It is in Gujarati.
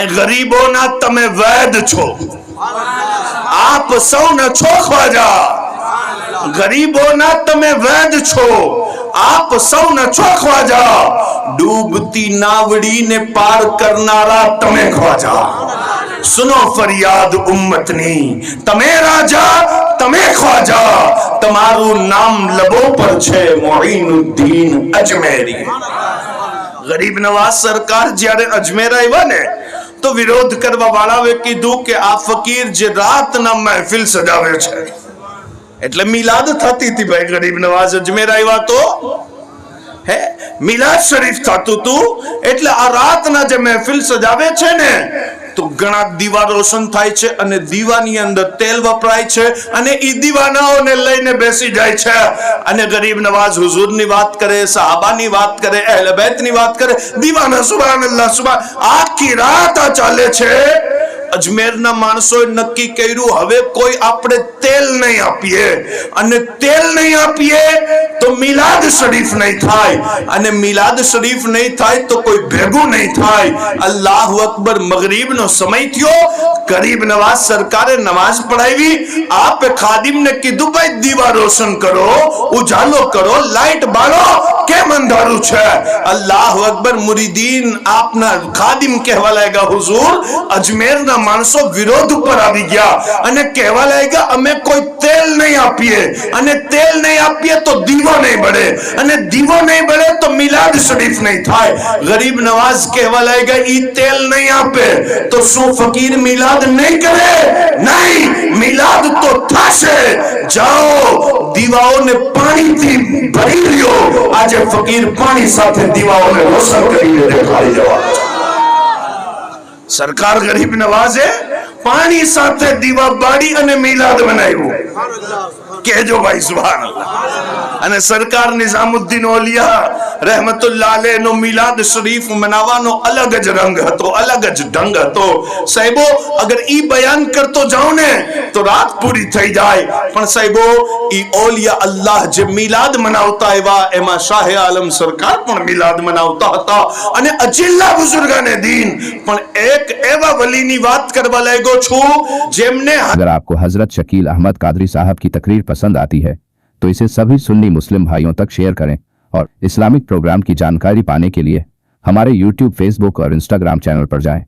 ગરીબોના તમે વૈદ છો, આપ સૌને છો ખ્વાજા. ગરીબોના તમે વૈદ છો, આપ સૌને છો ખ્વાજા. ડૂબતી નાવડીને પાર કરનારા તમે ખ્વાજા. सुनो फरियाद उम्मतनी, तमे राजा तमे ख्वाजा. तमारू नाम लबो पर छे मोइनुद्दीन अजमेरी. गरीब नवाज सरकार જ્યારે અજમેર આવ્યા ને તો વિરોધ કરવા વાળાએ કીધું કે આ ફકીર જે રાતના મહેફિલ સજાવે છે, એટલે મિલાદ થતી હતી ભાઈ. ગરીબ નવાજ અજમેર આવ્યા તો હે મિલાદ શરીફ થતું હતું, એટલે આ રાતના જે મહેફિલ સજાવે છે ને તો ઘણા દીવા રોશન થાય છે અને દીવાની અંદર તેલ વપરાય છે અને ઈ દીવાનાઓને લઈને બેસી જાય છે અને ગરીબ નવાજ હુઝુરની વાત કરે, સહાબાની વાત કરે, અહેલે બેતની વાત કરે, દીવાના સુબહાનલ્લાહ સુબહાન. આખી રાત આ ચાલે છે. અજમેરના માણસોએ નક્કી કર્યું હવે કોઈ આપણે તેલ નહીં આપીએ, અને તેલ નહીં આપીએ તો મિલાદ શરીફ નહીં થાય, અને મિલાદ શરીફ નહીં થાય તો કોઈ ભેગું નહીં થાય. અલ્લાહુ અકબર. મગરીબનો સમય થયો, ગરીબ નવાજ સરકારે નમાઝ પઢાવી. આપે ખાદિમને કીધું ભાઈ દીવા રોશન કરો, ઉજાલો કરો, લાઈટ બાળો, કેમ અંધારું છે? અલ્લાહુ અકબર. મુરીદીન આપના ખાદિમ કહેવા લાગ્યા હુઝુર અજમેરના માણસો વિરોધ ઉપર આવી ગયા અને કહેવા લાગ્યા અમે કોઈ તેલ નહીં આપીએ, અને તેલ નહીં આપીએ તો દીવો નહીં બળે, અને દીવો નહીં બળે તો મિલાદ શરીફ નહીં થાય. ગરીબ નવાજ કહેવા લાગ્યા ઈ તેલ નહીં આપે તો શું ફકીર મિલાદ નહીં કરે? નહીં, મિલાદ તો થશે. જાઓ દીવાઓને પાણીથી ભરી લ્યો. આજે ફકીર પાણી સાથે દીવાઓને રોશન કરીને દેખાડી દેવા. સરકાર ગરીબ નવાજે પાણી સાથે દીવા બાળી અને મિલાદ બનાવ્યું. કહેજો ભાઈ સુભાનઅલ્લાહ. અને સરકાર નિઝામુદ્દીન ઓલિયા રહેમતુલ્લાહ અલૈહ નો મિલાદ શરીફ મનાવવાનો અલગ જ રંગ હતો, અલગ જ ઢંગ હતો. સાહેબો અગર ઈ બયાન કરતો જાઉં ને તો રાત પૂરી થઈ જાય, પણ સાહેબો ઈ ઓલિયા અલ્લાહ જે મિલાદ મનાવતા એવા, એમાં શાહે આલમ સરકાર પણ મિલાદ મનાવતા હતા, અને અજિલ્લા બુઝુર્ગાને દીન પણ એક એવા વલીની વાત કરવા લાગ્યો છું જેમને. अगर आपको हजरत शकील अहमद कादरी साहब की तकरीर पसंद आती है तो इसे सभी सुन्नी मुस्लिम भाइयों तक शेयर करें, और इस्लामिक प्रोग्राम की जानकारी पाने के लिए हमारे YouTube, Facebook और Instagram चैनल पर जाएं।